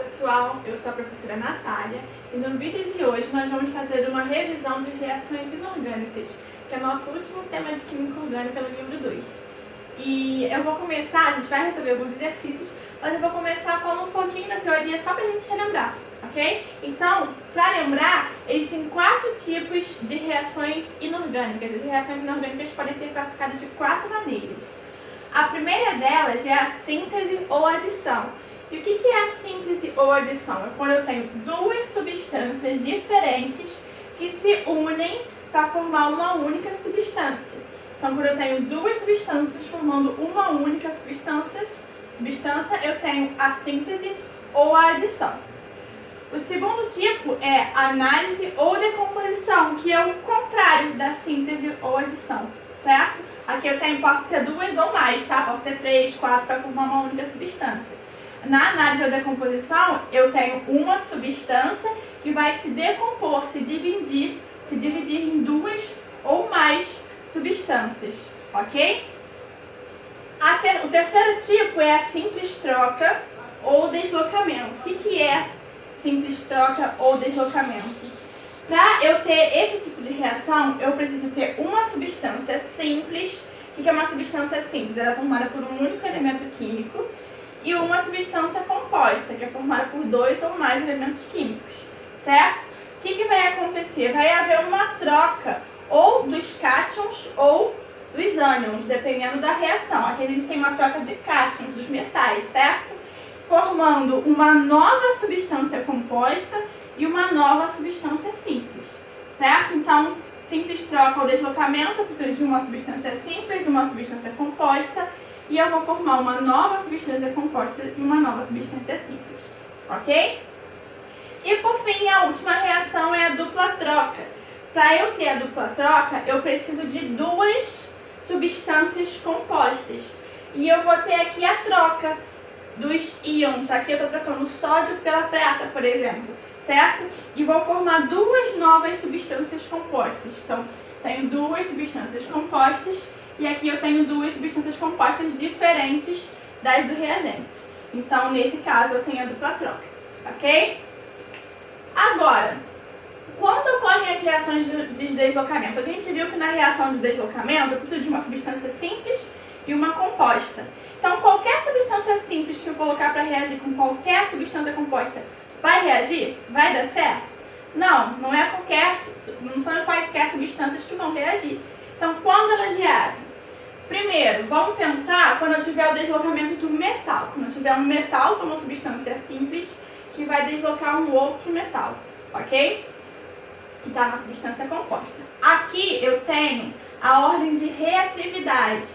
pessoal, eu sou a professora Natália e no vídeo de hoje nós vamos fazer uma revisão de reações inorgânicas, que é o nosso último tema de Química Orgânica no livro 2. E eu vou começar, a gente vai resolver alguns exercícios, mas eu vou começar falando um pouquinho da teoria só pra gente relembrar, ok? Então, pra lembrar, existem 4 tipos de reações inorgânicas. As reações inorgânicas podem ser classificadas de 4 maneiras. A primeira delas é a síntese ou adição. E o que é a síntese ou adição? É quando eu tenho duas substâncias diferentes que se unem para formar uma única substância. Então, quando eu tenho duas substâncias formando uma única substância, eu tenho a síntese ou a adição. O segundo tipo é a análise ou decomposição, que é o contrário da síntese ou adição, certo? Aqui eu posso ter duas ou mais, tá? Posso ter 3, 4 para formar uma única substância. Na análise ou decomposição, eu tenho uma substância que vai se decompor, se dividir em duas ou mais substâncias, ok? O terceiro tipo é a simples troca ou deslocamento. O que é simples troca ou deslocamento? Para eu ter esse tipo de reação, eu preciso ter uma substância simples. O que é uma substância simples? Ela é formada por um único elemento químico, e uma substância composta, que é formada por 2 ou mais elementos químicos, certo? O que vai acontecer? Vai haver uma troca ou dos cátions ou dos ânions, dependendo da reação. Aqui a gente tem uma troca de cátions, dos metais, certo? Formando uma nova substância composta e uma nova substância simples, certo? Então, simples troca ou deslocamento, eu preciso de uma substância simples e uma substância composta, e eu vou formar uma nova substância composta e uma nova substância simples, ok? E por fim, a última reação é a dupla troca. Para eu ter a dupla troca, eu preciso de duas substâncias compostas. E eu vou ter aqui a troca dos íons. Aqui eu estou trocando o sódio pela prata, por exemplo, certo? E vou formar duas novas substâncias compostas. Então, tenho duas substâncias compostas e aqui eu tenho duas substâncias compostas diferentes das do reagente. Então, nesse caso, eu tenho a dupla troca, ok? Agora, quando ocorrem as reações de deslocamento? A gente viu que na reação de deslocamento eu preciso de uma substância simples e uma composta. Então, qualquer substância simples que eu colocar para reagir com qualquer substância composta vai reagir? Vai dar certo? Não, não são quaisquer substâncias que vão reagir. Então, quando elas reagem? Primeiro, vamos pensar quando eu tiver o deslocamento do metal. Quando eu tiver um metal com uma substância simples que vai deslocar um outro metal, ok? Que está na substância composta. Aqui eu tenho a ordem de reatividade.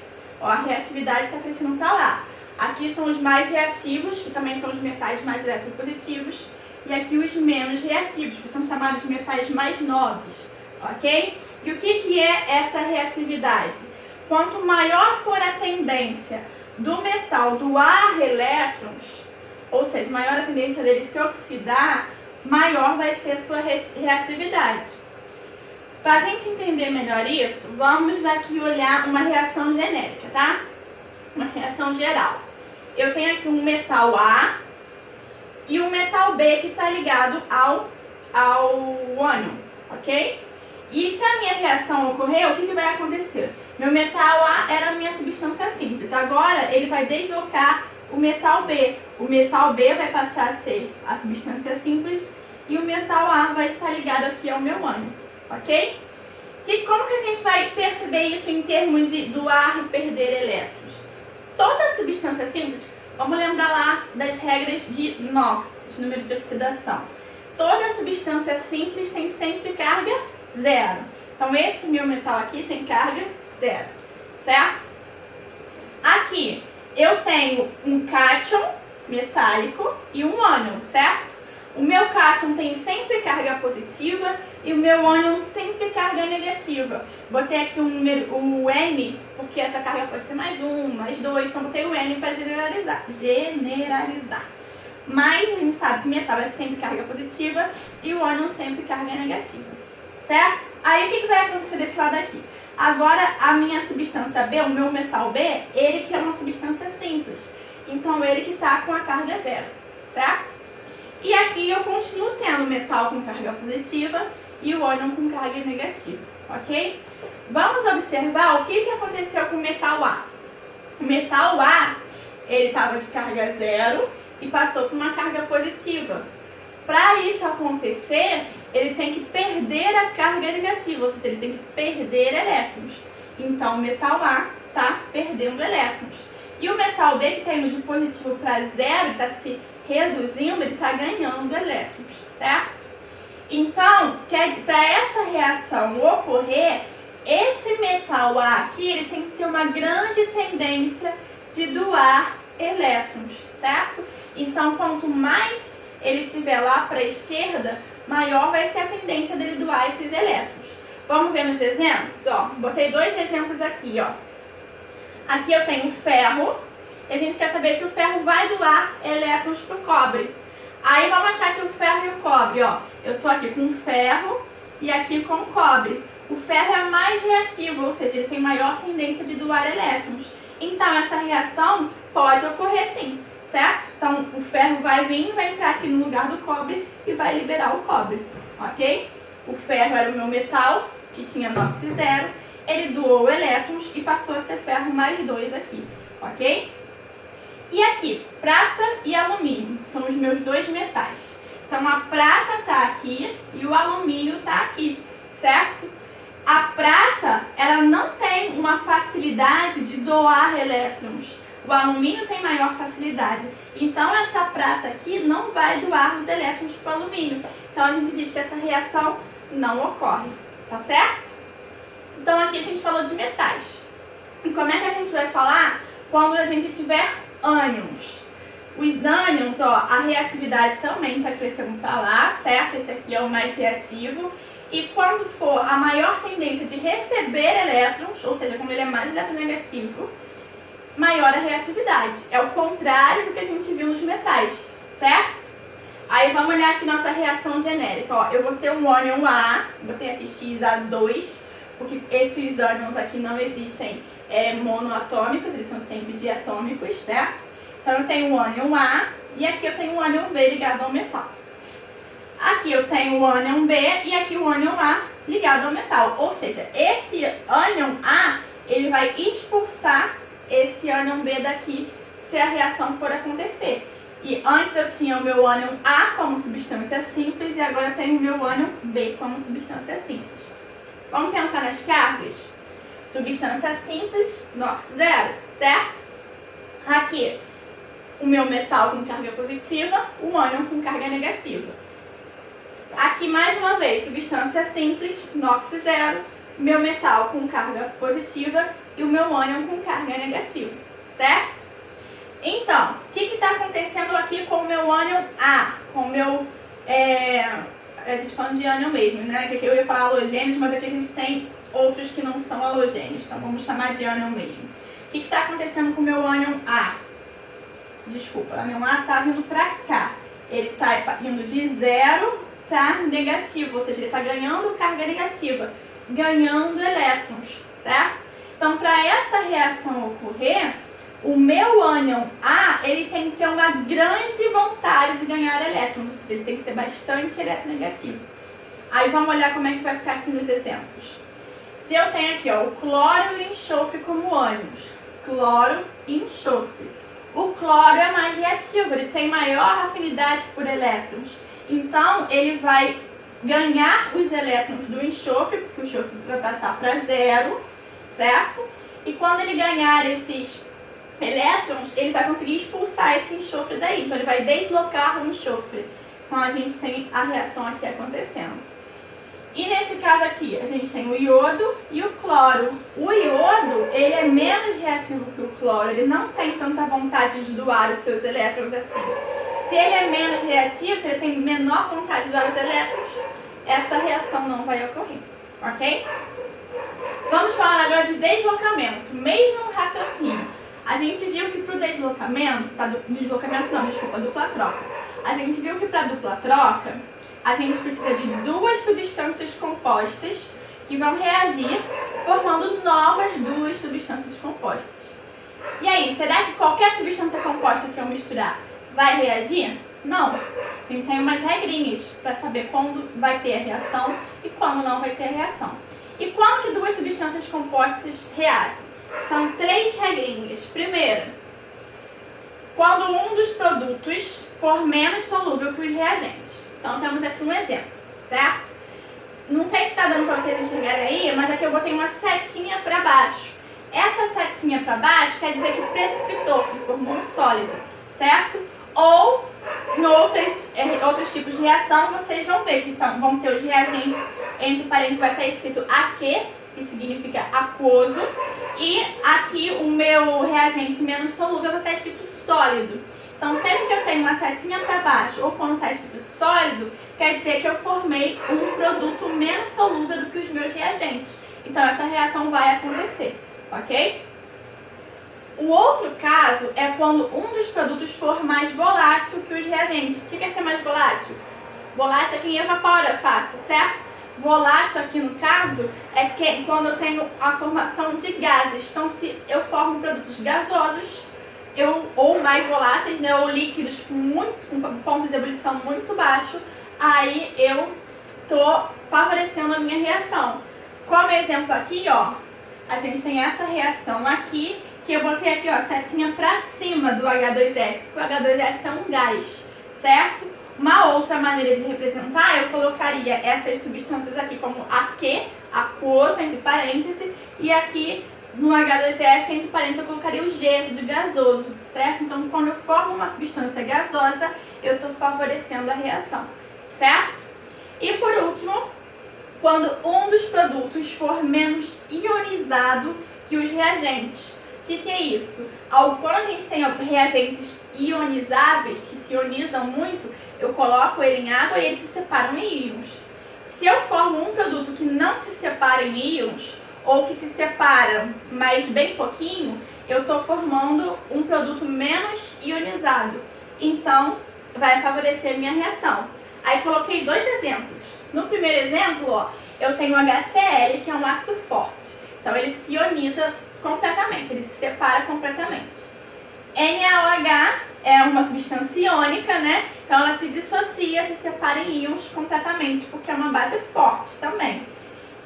Ó, a reatividade está crescendo para lá. Aqui são os mais reativos, que também são os metais mais eletropositivos, e aqui os menos reativos, que são chamados de metais mais nobres, ok? E o que é essa reatividade? Quanto maior for a tendência do metal doar elétrons, ou seja, maior a tendência dele se oxidar, maior vai ser a sua reatividade. Para a gente entender melhor isso, vamos aqui olhar uma reação genérica, tá? Uma reação geral. Eu tenho aqui um metal A e um metal B que está ligado ao ânion, ok? E se a minha reação ocorrer, o que vai acontecer? Meu metal A era a minha substância simples. Agora ele vai deslocar o metal B. O metal B vai passar a ser a substância simples e o metal A vai estar ligado aqui ao meu ânion, ok? Como que a gente vai perceber isso em termos de doar e perder elétrons? Toda substância simples, vamos lembrar lá das regras de Knox, de número de oxidação. Toda substância simples tem sempre carga zero. Então esse meu metal aqui tem carga zero, certo? Aqui eu tenho um cátion metálico e um ânion, certo? O meu cátion tem sempre carga positiva e o meu ânion sempre carga negativa. Botei aqui o N, porque essa carga pode ser mais 1, mais 2, então botei o N para generalizar. Mas a gente sabe que metal é sempre carga positiva e o ânion sempre carga negativa, certo? Aí o que vai acontecer desse lado aqui? Agora a minha substância B, o meu metal B, ele que é uma substância simples. Então ele que está com a carga zero, certo? E aqui eu continuo tendo o metal com carga positiva e o ânion com carga negativa, ok? Vamos observar o que aconteceu com o metal A. O metal A, ele estava de carga zero e passou por uma carga positiva. Para isso acontecer, ele tem que perder a carga negativa, ou seja, ele tem que perder elétrons. Então, o metal A está perdendo elétrons. E o metal B, que está indo de positivo para zero, está se reduzindo, ele está ganhando elétrons, certo? Então, para essa reação ocorrer, esse metal A aqui, ele tem que ter uma grande tendência de doar elétrons, certo? Então, quanto mais ele estiver lá para a esquerda, maior vai ser a tendência dele doar esses elétrons. Vamos ver nos exemplos? Ó, botei dois exemplos aqui, ó. Aqui eu tenho ferro, e a gente quer saber se o ferro vai doar elétrons para o cobre. Aí vamos achar que o ferro e o cobre, ó, eu tô aqui com ferro e aqui com cobre. O ferro é mais reativo, ou seja, ele tem maior tendência de doar elétrons. Então, essa reação pode ocorrer sim, certo? Então, o ferro vai vir, vai entrar aqui no lugar do cobre e vai liberar o cobre, ok? O ferro era o meu metal, que tinha NOx zero, ele doou elétrons e passou a ser ferro mais 2 aqui, ok? E aqui, prata e alumínio, são os meus dois metais. Então, a prata está aqui e o alumínio está aqui, certo? A prata, ela não tem uma facilidade de doar elétrons. O alumínio tem maior facilidade. Então, essa prata aqui não vai doar os elétrons para o alumínio. Então, a gente diz que essa reação não ocorre, tá certo? Então, aqui a gente falou de metais. E como é que a gente vai falar quando a gente tiver ânions? Os ânions, ó, a reatividade também está crescendo para lá, certo? Esse aqui é o mais reativo. E quando for a maior tendência de receber elétrons, ou seja, como ele é mais eletronegativo, maior a reatividade. É o contrário do que a gente viu nos metais, certo? Aí vamos olhar aqui nossa reação genérica. Ó, eu vou ter um ânion A, botei aqui XA2, porque esses ânions aqui não existem monoatômicos, eles são sempre diatômicos, certo? Então eu tenho um ânion A e aqui eu tenho um ânion B ligado ao metal. Aqui eu tenho o ânion B e aqui o ânion A ligado ao metal. Ou seja, esse ânion A, ele vai expulsar esse ânion B daqui se a reação for acontecer. E antes eu tinha o meu ânion A como substância simples e agora eu tenho o meu ânion B como substância simples. Vamos pensar nas cargas? Substância simples, NOx zero, certo? Aqui, o meu metal com carga positiva, o ânion com carga negativa. Aqui, mais uma vez, substância simples, NOx zero, meu metal com carga positiva e o meu ânion com carga negativa, certo? Então, o que está acontecendo aqui com o meu ânion A? Com o meu, a gente falando de ânion mesmo, né? Que aqui eu ia falar halogênios, mas aqui a gente tem outros que não são halogênios, então vamos chamar de ânion mesmo. O que está acontecendo com o meu ânion A? Desculpa, o ânion A está vindo para cá. Ele está indo de zero para negativo, ou seja, ele está ganhando carga negativa, ganhando elétrons, certo? Então, para essa reação ocorrer, o meu ânion A, ele tem que ter uma grande vontade de ganhar elétrons, ou seja, ele tem que ser bastante eletronegativo. Aí vamos olhar como é que vai ficar aqui nos exemplos. Se eu tenho aqui, ó, o cloro e o enxofre como ânions, cloro e enxofre. O cloro é mais reativo, ele tem maior afinidade por elétrons. Então, ele vai ganhar os elétrons do enxofre, porque o enxofre vai passar para zero, certo? E quando ele ganhar esses elétrons, ele vai conseguir expulsar esse enxofre daí. Então, ele vai deslocar o enxofre. Então, a gente tem a reação aqui acontecendo. E nesse caso aqui, a gente tem o iodo e o cloro. O iodo, ele é menos reativo que o cloro. Ele não tem tanta vontade de doar os seus elétrons assim. Se ele é menos reativo, se ele tem menor vontade de doar os elétrons, essa reação não vai ocorrer, ok? Vamos falar agora de deslocamento, mesmo raciocínio. A gente viu que para o dupla troca. A gente viu que para dupla troca, a gente precisa de duas substâncias compostas que vão reagir, formando novas duas substâncias compostas. E aí, será que qualquer substância composta que eu misturar vai reagir? Não. A gente tem umas regrinhas para saber quando vai ter a reação e quando não vai ter a reação. E quando que duas substâncias compostas reagem? São 3 regrinhas. Primeiro, quando um dos produtos for menos solúvel que os reagentes. Então, temos aqui um exemplo, certo? Não sei se está dando para vocês enxergarem aí, mas aqui eu botei uma setinha para baixo. Essa setinha para baixo quer dizer que precipitou, que formou um sólido, certo? Ou em outros tipos de reação, vocês vão ver que vão ter os reagentes, entre parênteses vai estar escrito aqui, que significa aquoso, e aqui o meu reagente menos solúvel vai estar escrito sólido. Então, sempre que eu tenho uma setinha para baixo ou quando está escrito sólido, quer dizer que eu formei um produto menos solúvel do que os meus reagentes. Então, essa reação vai acontecer, ok? O outro caso é quando um dos produtos for mais volátil que os reagentes. O que é ser mais volátil? Volátil é quem evapora fácil, certo? Volátil aqui no caso é quando eu tenho a formação de gases. Então, se eu formo produtos gasosos, ou mais voláteis, né, ou líquidos com ponto de ebulição muito baixo, aí eu estou favorecendo a minha reação. Como exemplo aqui, ó, a gente tem essa reação aqui, que eu botei aqui, ó, setinha pra cima do H2S, porque o H2S é um gás, certo? Uma outra maneira de representar, eu colocaria essas substâncias aqui como aquoso, entre parênteses, e aqui no H2S, entre parênteses, eu colocaria o G de gasoso, certo? Então, quando eu formo uma substância gasosa, eu estou favorecendo a reação, certo? E por último, quando um dos produtos for menos ionizado que os reagentes. O que é isso? Quando a gente tem reagentes ionizáveis, que se ionizam muito, eu coloco ele em água e eles se separam em íons. Se eu formo um produto que não se separa em íons, ou que se separa, mas bem pouquinho, eu estou formando um produto menos ionizado. Então, vai favorecer a minha reação. Aí, coloquei 2 exemplos. No primeiro exemplo, ó, eu tenho HCl, que é um ácido forte. Então, ele se ioniza completamente, ele se separa completamente. NaOH é uma substância iônica, né? Então, ela se dissocia, se separa em íons completamente, porque é uma base forte também.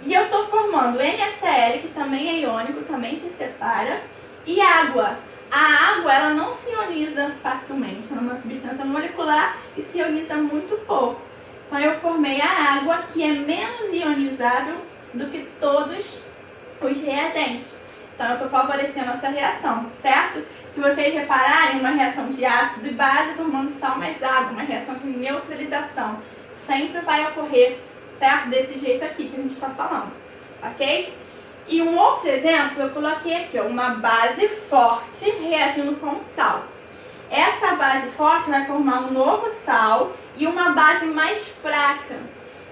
E eu estou formando NaCl, que também é iônico, também se separa, e água. A água, ela não se ioniza facilmente, é uma substância molecular e se ioniza muito pouco. Então, eu formei a água, que é menos ionizável do que todos os reagentes. Então, eu estou favorecendo essa reação, certo? Se vocês repararem, uma reação de ácido e base formando sal mais água, uma reação de neutralização, sempre vai ocorrer, certo? Desse jeito aqui que a gente está falando, ok? E um outro exemplo, eu coloquei aqui, ó, uma base forte reagindo com sal. Essa base forte vai formar um novo sal e uma base mais fraca.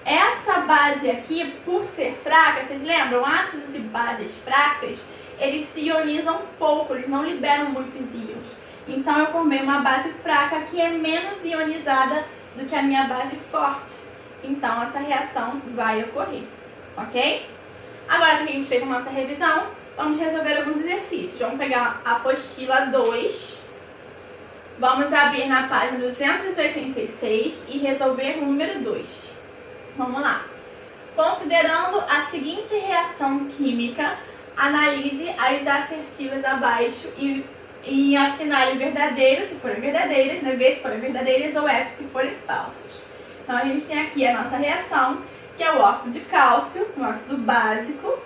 Essa base aqui, por ser fraca, vocês lembram? Ácidos e bases fracas, eles se ionizam pouco, eles não liberam muitos íons. Então, eu formei uma base fraca que é menos ionizada do que a minha base forte. Então, essa reação vai ocorrer, ok? Agora que a gente fez a nossa revisão, vamos resolver alguns exercícios. Vamos pegar a apostila 2. Vamos abrir na página 286 e resolver o número 2. Vamos lá. Considerando a seguinte reação química, analise as assertivas abaixo e assinale verdadeiro se forem verdadeiras, né? V se forem verdadeiras ou F se forem falsos. Então, a gente tem aqui a nossa reação, que é o óxido de cálcio, um óxido básico,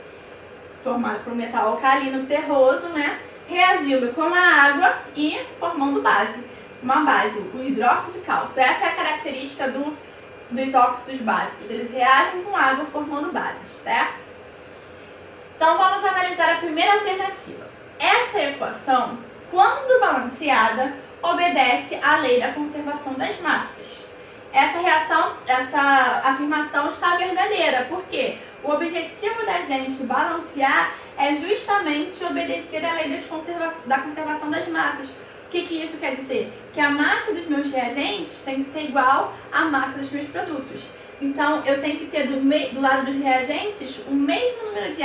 formado por um metal alcalino terroso, né? Reagindo com a água e formando base. Uma base, o hidróxido de cálcio. Essa é a característica dos óxidos básicos. Eles reagem com água formando bases, certo? Então, vamos analisar a primeira alternativa. Essa equação, quando balanceada, obedece à lei da conservação das massas. Essa afirmação está verdadeira, porque o objetivo da gente balancear é justamente obedecer à lei da conservação das massas. O que isso quer dizer? Que a massa dos meus reagentes tem que ser igual à massa dos meus produtos. Então, eu tenho que ter do lado dos reagentes o mesmo número de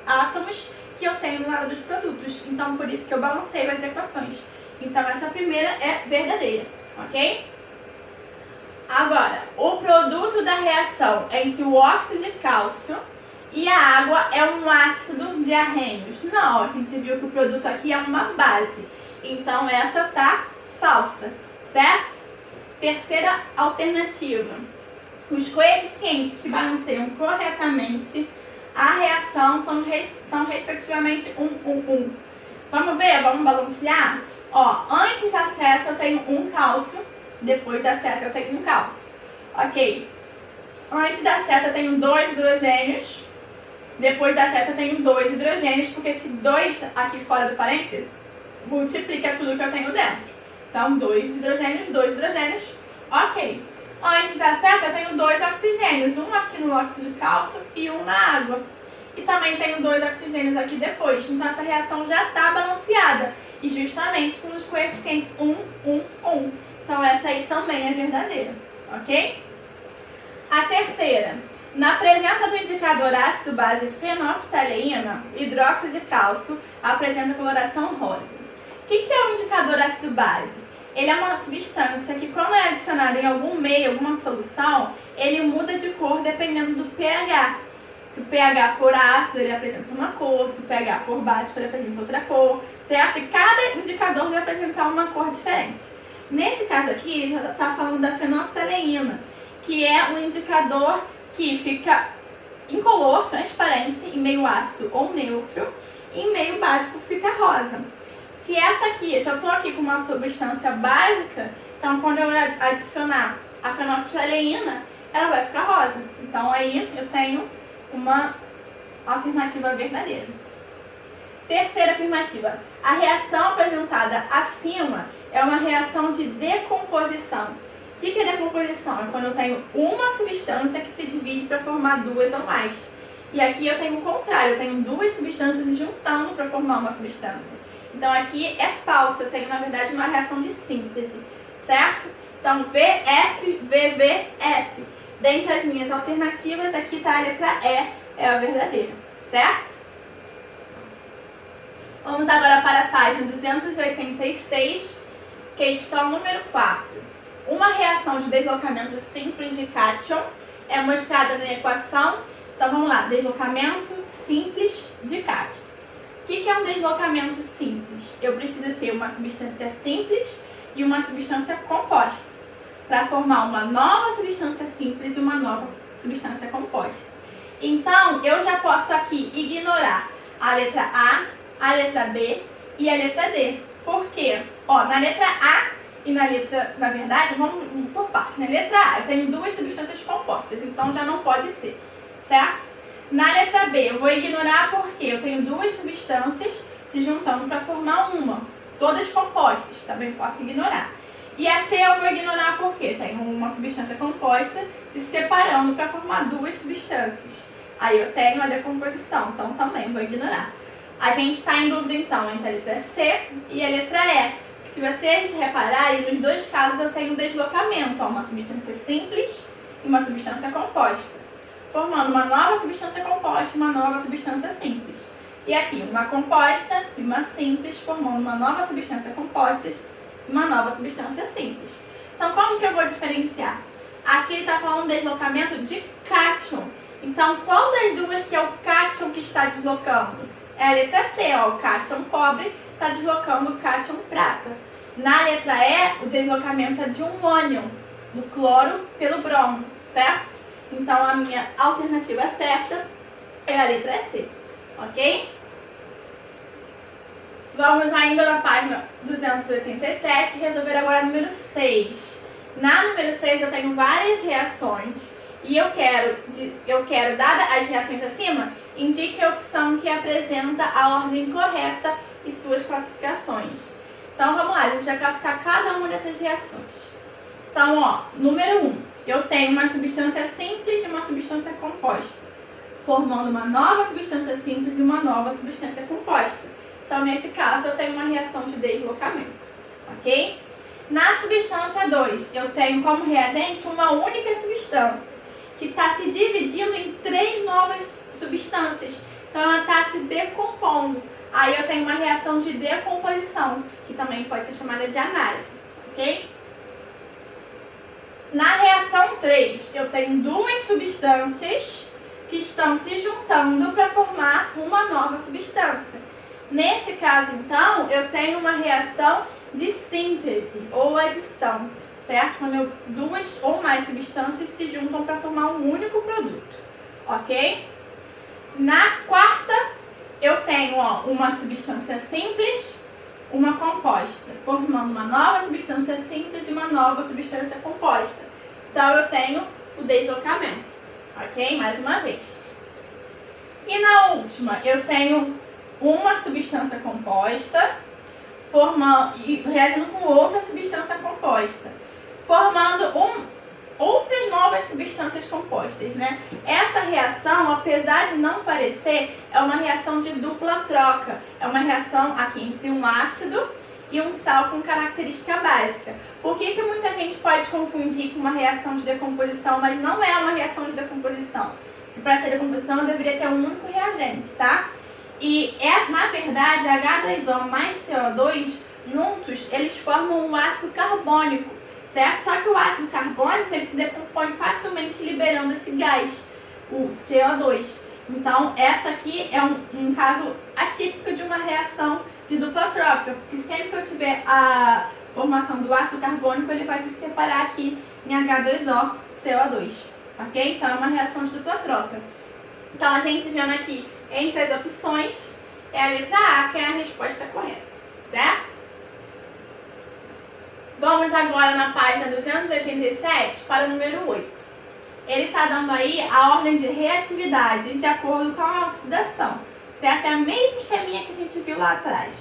átomos que eu tenho no lado dos produtos. Então, por isso que eu balanceio as equações. Então, essa primeira é verdadeira, ok? Agora, o produto da reação entre o óxido de cálcio e a água é um ácido de Arrhenius. Não, a gente viu que o produto aqui é uma base. Então, essa tá falsa, certo? Terceira alternativa. Os coeficientes que balanceiam corretamente a reação são respectivamente 1. Vamos ver? Vamos balancear? Ó, antes da seta eu tenho um cálcio, depois da seta eu tenho um cálcio. Ok. Antes da seta eu tenho 2 hidrogênios, depois da seta eu tenho 2 hidrogênios, porque esse 2 aqui fora do parênteses multiplica tudo que eu tenho dentro. Então, 2 hidrogênios, ok. Antes da seta eu tenho 2 oxigênios, um aqui no óxido de cálcio e um na água. E também tenho 2 oxigênios aqui depois. Então, essa reação já está balanceada. E justamente com os coeficientes 1. Então, essa aí também é verdadeira, ok? A terceira. Na presença do indicador ácido-base fenolftaleína, hidróxido de cálcio apresenta coloração rosa. O que é o indicador ácido-base? Ele é uma substância que, quando é adicionada em algum meio, alguma solução, ele muda de cor dependendo do pH. Se o pH for ácido, ele apresenta uma cor. Se o pH for básico, ele apresenta outra cor, certo? E cada indicador vai apresentar uma cor diferente. Nesse caso aqui, ele está falando da fenolftaleína, que é um indicador que fica incolor, transparente, em meio ácido ou neutro, e em meio básico fica rosa. Se eu estou aqui com uma substância básica, então quando eu adicionar a fenolftaleína, ela vai ficar rosa. Então aí eu tenho uma afirmativa verdadeira. Terceira afirmativa. A reação apresentada acima é uma reação de decomposição. O que é decomposição? É quando eu tenho uma substância que se divide para formar 2 ou mais. E aqui eu tenho o contrário, eu tenho 2 substâncias juntando para formar uma substância. Então aqui é falso, eu tenho na verdade uma reação de síntese, certo? Então VF, VVF. Dentre as minhas alternativas, aqui está a letra E, é a verdadeira, certo? Vamos agora para a página 286, questão número 4. Uma reação de deslocamento simples de cátion é mostrada na equação. Então vamos lá, deslocamento simples de cátion. O que é um deslocamento simples? Eu preciso ter uma substância simples e uma substância composta para formar uma nova substância simples e uma nova substância composta. Então, eu já posso aqui ignorar a letra A letra B e a letra D. Por quê? Ó, na letra A e na verdade, vamos por partes. Na letra A, eu tenho 2 substâncias compostas, então já não pode ser, certo? Na letra B, eu vou ignorar porque eu tenho 2 substâncias se juntando para formar uma, todas compostas, também posso ignorar. E a C eu vou ignorar porque tenho uma substância composta se separando para formar 2 substâncias. Aí eu tenho a decomposição, então também vou ignorar. A gente está em dúvida então entre a letra C e a letra E. Se vocês repararem, nos 2 casos eu tenho deslocamento, ó, uma substância simples e uma substância composta, formando uma nova substância composta e uma nova substância simples. E aqui, uma composta e uma simples, formando uma nova substância composta e uma nova substância simples. Então, como que eu vou diferenciar? Aqui ele está falando de deslocamento de cátion. Então, qual das duas que é o cátion que está deslocando? É a letra C, ó, o cátion cobre está deslocando o cátion prata. Na letra E, o deslocamento é de um ânion, do cloro pelo bromo, certo? Então, a minha alternativa certa é a letra C, ok? Vamos ainda na página 287, resolver agora a número 6. Na número 6 eu tenho várias reações e eu quero, dada as reações acima, indique a opção que apresenta a ordem correta e suas classificações. Então vamos lá, a gente vai classificar cada uma dessas reações. Então, ó, número 1, eu tenho uma substância simples e uma substância composta, formando uma nova substância simples e uma nova substância composta. Então, nesse caso, eu tenho uma reação de deslocamento, ok? Na substância 2, eu tenho como reagente uma única substância, que está se dividindo em 3 novas substâncias. Então, ela está se decompondo. Aí, eu tenho uma reação de decomposição, que também pode ser chamada de análise, ok? Na reação 3, eu tenho duas substâncias que estão se juntando para formar uma nova substância. Nesse caso, então, eu tenho uma reação de síntese ou adição, certo? Quando duas ou mais substâncias se juntam para formar um único produto, ok? Na quarta, eu tenho uma substância simples, uma composta, formando uma nova substância simples e uma nova substância composta. Então, eu tenho o deslocamento, ok? Mais uma vez. E na última, eu tenho uma substância composta reagindo com outra substância composta, formando outras novas substâncias compostas, né? Essa reação, apesar de não parecer, é uma reação de dupla troca. É uma reação aqui entre um ácido e um sal com característica básica. Por que muita gente pode confundir com uma reação de decomposição, mas não é uma reação de decomposição? Para ser decomposição, eu deveria ter um único reagente, tá? E, na verdade, H2O mais CO2, juntos, eles formam um ácido carbônico, certo? Só que o ácido carbônico, ele se decompõe facilmente liberando esse gás, o CO2. Então, essa aqui é um caso atípico de uma reação de dupla troca, porque sempre que eu tiver a formação do ácido carbônico, ele vai se separar aqui em H2O, CO2, ok? Então, é uma reação de dupla troca. Então, a gente vendo aqui entre as opções, é a letra A, que é a resposta correta, certo? Vamos agora na página 287 para o número 8. Ele está dando aí a ordem de reatividade de acordo com a oxidação, certo? É a mesma esqueminha que a gente viu lá atrás.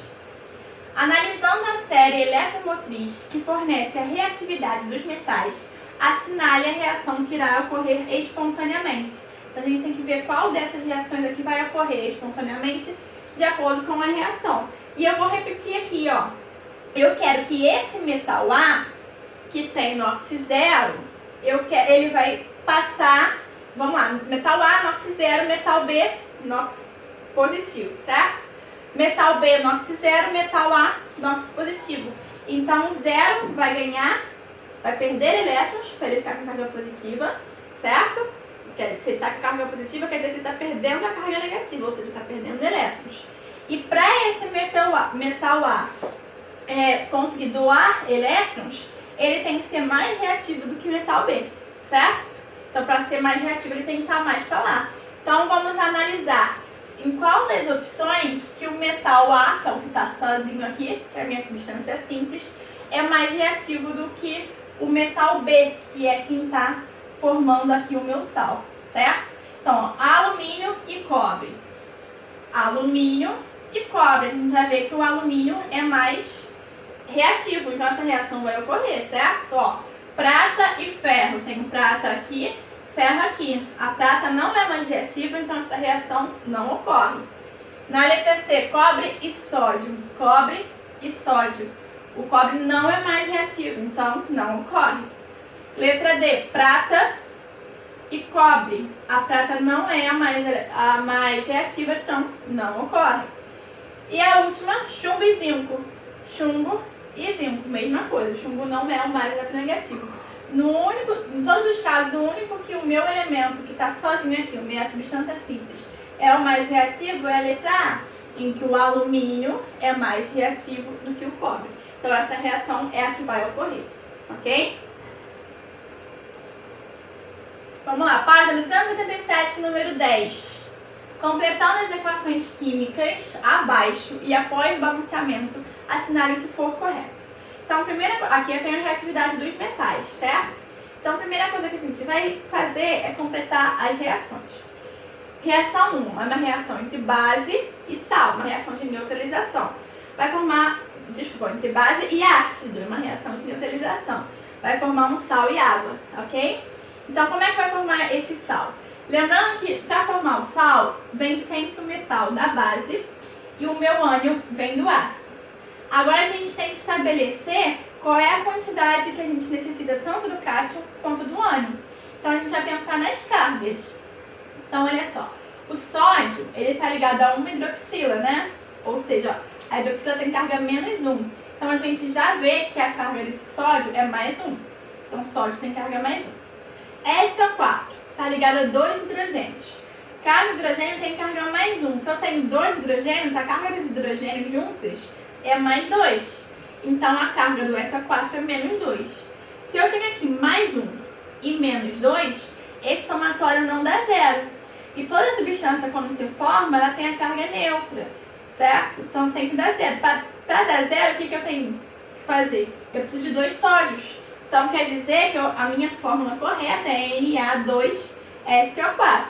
Analisando a série eletromotriz que fornece a reatividade dos metais, assinale a reação que irá ocorrer espontaneamente. Então, a gente tem que ver qual dessas reações aqui vai ocorrer espontaneamente de acordo com a reação. E eu vou repetir aqui, ó. Eu quero que esse metal A, que tem NOx zero, ele vai passar, vamos lá, metal A, NOx zero, metal B, NOx positivo, certo? Metal B, NOx zero, metal A, NOx positivo. Então, o zero vai perder elétrons para ele ficar com carga positiva, certo? Se ele está com carga positiva, quer dizer que ele está perdendo a carga negativa, ou seja, está perdendo elétrons. E para esse metal A conseguir doar elétrons, ele tem que ser mais reativo do que o metal B, certo? Então, para ser mais reativo, ele tem que estar mais para lá. Então, vamos analisar em qual das opções que o metal A, que é o que está sozinho aqui, que é a minha substância simples, é mais reativo do que o metal B, que é quem está formando aqui o meu sal, certo? Então, ó, alumínio e cobre. Alumínio e cobre. A gente já vê que o alumínio é mais reativo, então essa reação vai ocorrer, certo? Ó, prata e ferro. Tem prata aqui, ferro aqui. A prata não é mais reativa, então essa reação não ocorre. Na letra C, cobre e sódio. Cobre e sódio. O cobre não é mais reativo, então não ocorre. Letra D, prata e cobre. A prata não é a mais reativa, então não ocorre. E a última, chumbo e zinco. Chumbo e zinco, mesma coisa. Chumbo não é o mais eletronegativo. Em todos os casos, o único que o meu elemento que está sozinho aqui, a minha substância simples, é o mais reativo é a letra A, em que o alumínio é mais reativo do que o cobre. Então, essa reação é a que vai ocorrer, ok? Vamos lá, página 287, número 10. Completando as equações químicas abaixo e após o balanceamento, assinale o que for correto. Então, aqui eu tenho a reatividade dos metais, certo? Então, a primeira coisa que a gente vai fazer é completar as reações. Reação 1 é uma reação entre base e sal, uma reação de neutralização. Vai formar, entre base e ácido, uma reação de neutralização. Vai formar um sal e água, ok? Então, como é que vai formar esse sal? Lembrando que para formar o sal, vem sempre o metal da base e o meu ânion vem do ácido. Agora a gente tem que estabelecer qual é a quantidade que a gente necessita tanto do cátion quanto do ânion. Então, a gente vai pensar nas cargas. Então, olha só, o sódio, ele está ligado a uma hidroxila, né? Ou seja, a hidroxila tem carga menos 1. Então, a gente já vê que a carga desse sódio é mais 1. Então, o sódio tem carga mais 1. SO4 está ligado a 2 hidrogênios. Cada hidrogênio tem carga mais 1. Se eu tenho 2 hidrogênios, a carga dos hidrogênios juntos é mais 2. Então, a carga do SO4 é menos 2. Se eu tenho aqui mais 1 e menos 2, esse somatório não dá zero. E toda substância, quando se forma, ela tem a carga neutra, certo? Então, tem que dar zero. Para dar zero, o que eu tenho que fazer? Eu preciso de 2 sódios. Então, quer dizer que a minha fórmula correta é Na2SO4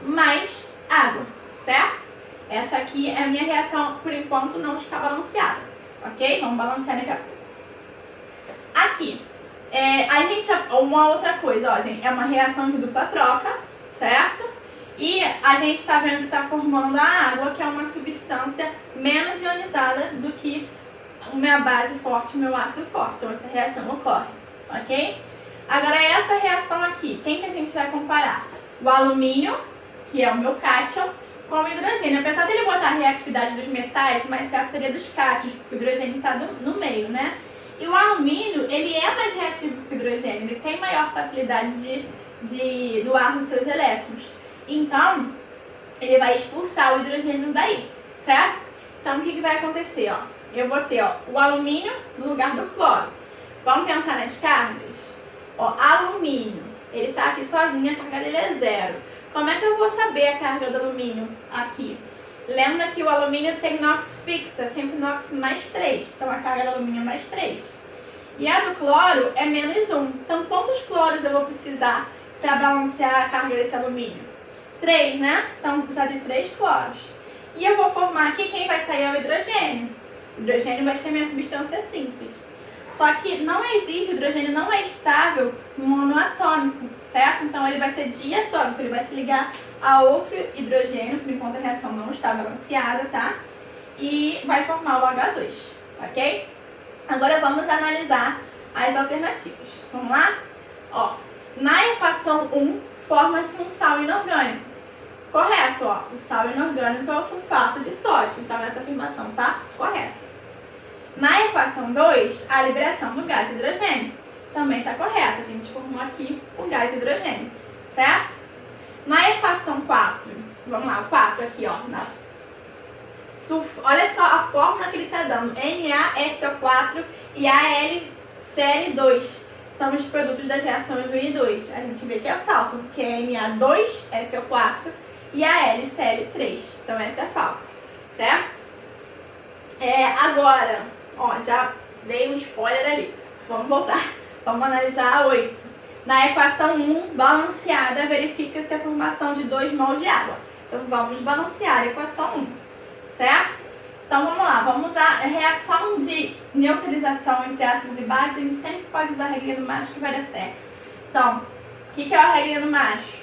mais água, certo? Essa aqui é a minha reação, por enquanto, não está balanceada, ok? Vamos balancear daqui a pouco. Aqui, uma outra coisa, ó, gente, é uma reação de dupla troca, certo? E a gente está vendo que está formando a água, que é uma substância menos ionizada do que a minha base forte e o meu ácido forte. Então, essa reação ocorre, ok? Agora, essa reação aqui, quem que a gente vai comparar? O alumínio, que é o meu cátion, com o hidrogênio. Apesar dele botar a reatividade dos metais, o mais certo seria dos cátions, porque o hidrogênio está no meio, né? E o alumínio, ele é mais reativo que o hidrogênio, ele tem maior facilidade de doar os seus elétrons. Então, ele vai expulsar o hidrogênio daí, certo? Então, o que vai acontecer? Ó? Eu vou ter o alumínio no lugar do cloro. Vamos pensar nas cargas? Ó, alumínio, ele está aqui sozinho, a carga dele é 0. Como é que eu vou saber a carga do alumínio aqui? Lembra que o alumínio tem NOx fixo, é sempre NOx mais 3. Então, a carga do alumínio é mais 3. E a do cloro é menos 1. Então, quantos cloros eu vou precisar para balancear a carga desse alumínio? 3, né? Então, vou precisar de 3 cloros. E eu vou formar aqui, quem vai sair é o hidrogênio. O hidrogênio vai ser minha substância simples. Só que não existe, o hidrogênio não é estável monoatômico, certo? Então, ele vai ser diatômico, ele vai se ligar a outro hidrogênio, por enquanto a reação não está balanceada, tá? E vai formar o H2, ok? Agora, vamos analisar as alternativas. Vamos lá? Ó, na equação 1, forma-se um sal inorgânico. Correto, ó. O sal inorgânico é o sulfato de sódio. Então, essa afirmação tá correta. Na equação 2, a liberação do gás de hidrogênio também está correta. A gente formou aqui o gás de hidrogênio, certo? Na equação 4, vamos lá, o 4 aqui, ó. Olha só a fórmula que ele está dando. NaSO4 e AlCl2 são os produtos das reações 1 e 2. A gente vê que é falso, porque é Na2SO4 e AlCl3. Então, essa é falsa, certo? Agora, ó, já dei um spoiler ali. Vamos voltar. Vamos analisar a 8. Na equação 1, balanceada, verifica-se a formação de 2 mols de água. Então, vamos balancear a equação 1, certo? Então, vamos lá. Vamos usar a reação de neutralização entre ácidos e bases. A gente sempre pode usar a regrinha do macho que vai dar certo. Então, o que é a regrinha do macho?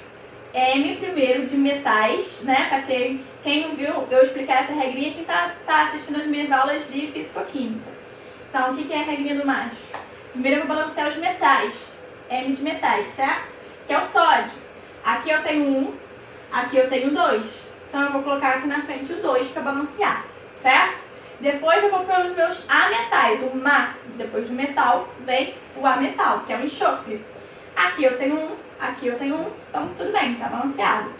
M primeiro de metais, né? Para quem não viu eu explicar essa regrinha, quem tá assistindo as minhas aulas de fisicoquímica. Então, o que é a regrinha do macho? Primeiro eu vou balancear os metais. M de metais, certo? Que é o sódio. Aqui eu tenho 1, aqui eu tenho 2. Então, eu vou colocar aqui na frente o 2 para balancear, certo? Depois eu vou pelos meus ametais, o Ma. Depois do metal vem o ametal, que é o enxofre. Aqui eu tenho 1, aqui eu tenho 1, então tudo bem, tá balanceado.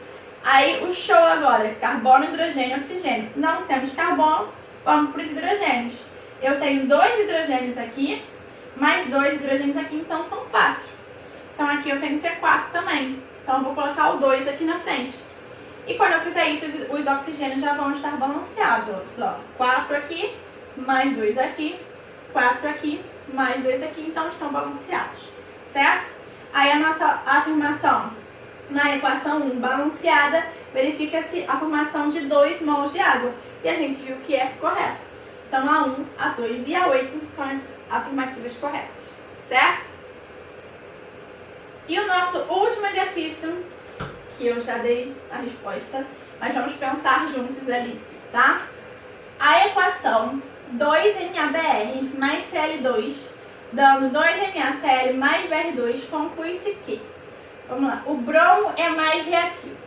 Aí o show agora, carbono, hidrogênio, oxigênio. Não temos carbono, vamos para os hidrogênios. Eu tenho 2 hidrogênios aqui, mais 2 hidrogênios aqui, então são 4. Então aqui eu tenho que ter 4 também. Então eu vou colocar o 2 aqui na frente. E quando eu fizer isso, os oxigênios já vão estar balanceados. Ó, 4 aqui, mais 2 aqui, 4 aqui, mais 2 aqui, então estão balanceados, certo? Aí a nossa afirmação na equação 1 balanceada, verifica-se a formação de 2 mols de água. E a gente viu que é correto. Então, a 1, a 2 e a 8 são as afirmativas corretas, certo? E o nosso último exercício, que eu já dei a resposta, mas vamos pensar juntos ali, tá? A equação 2NaBr mais Cl2, dando 2NaCl mais Br2, conclui-se que, vamos lá, o bromo é mais reativo.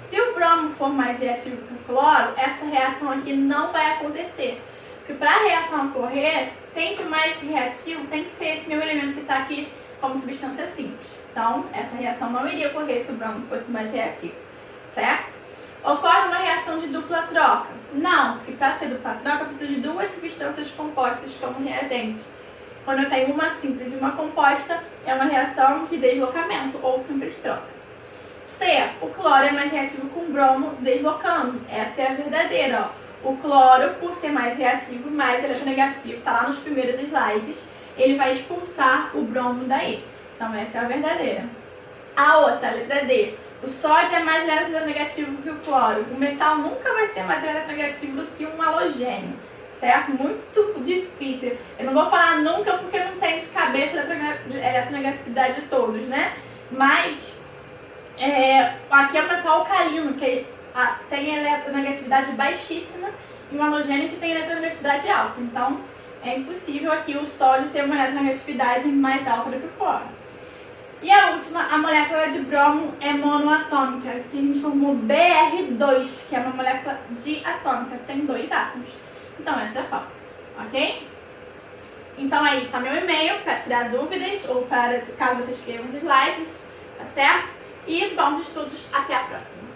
Se o bromo for mais reativo que o cloro, essa reação aqui não vai acontecer. Porque para a reação ocorrer, sempre mais reativo tem que ser esse meu elemento que está aqui como substância simples. Então, essa reação não iria ocorrer se o bromo fosse mais reativo, certo? Ocorre uma reação de dupla troca? Não, porque para ser dupla troca eu preciso de duas substâncias compostas como reagente. Quando eu tenho uma simples e uma composta, é uma reação de deslocamento ou simples troca. C. O cloro é mais reativo com o bromo deslocando. Essa é a verdadeira. Ó. O cloro, por ser mais reativo, mais eletronegativo, está lá nos primeiros slides, ele vai expulsar o bromo daí. Então essa é a verdadeira. A outra, a letra D. O sódio é mais eletronegativo que o cloro. O metal nunca vai ser mais eletronegativo do que um halogênio, certo? Muito difícil. Eu não vou falar nunca porque eu não tenho de cabeça a eletronegatividade de todos, né? Mas aqui é um metal alcalino, que tem eletronegatividade baixíssima, e um halogênio que tem eletronegatividade alta. Então, é impossível aqui o sódio ter uma eletronegatividade mais alta do que o cloro. E a última, a molécula de bromo é monoatômica, que a gente formou Br2, que é uma molécula diatômica, que tem 2 átomos. Então essa é falsa, ok? Então aí tá meu e-mail para tirar dúvidas ou para caso vocês queiram os slides, tá certo? E bons estudos, até a próxima!